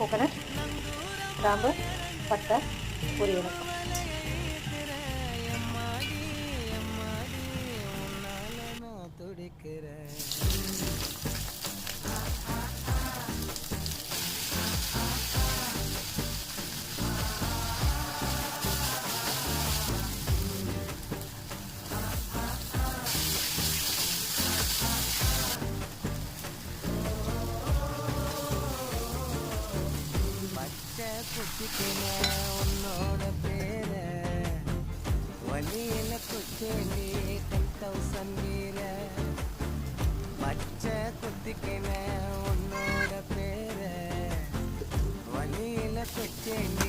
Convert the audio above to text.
Coconut, கிராம்பு, பட்டை, ஒரு ஏலக்காய். குத்திக்கின உன்னோட பேர வழியில குச்சேலி 10,000 வீர பச்சை குத்திக்கின உன்னோட பேர வழியில குச்சேலி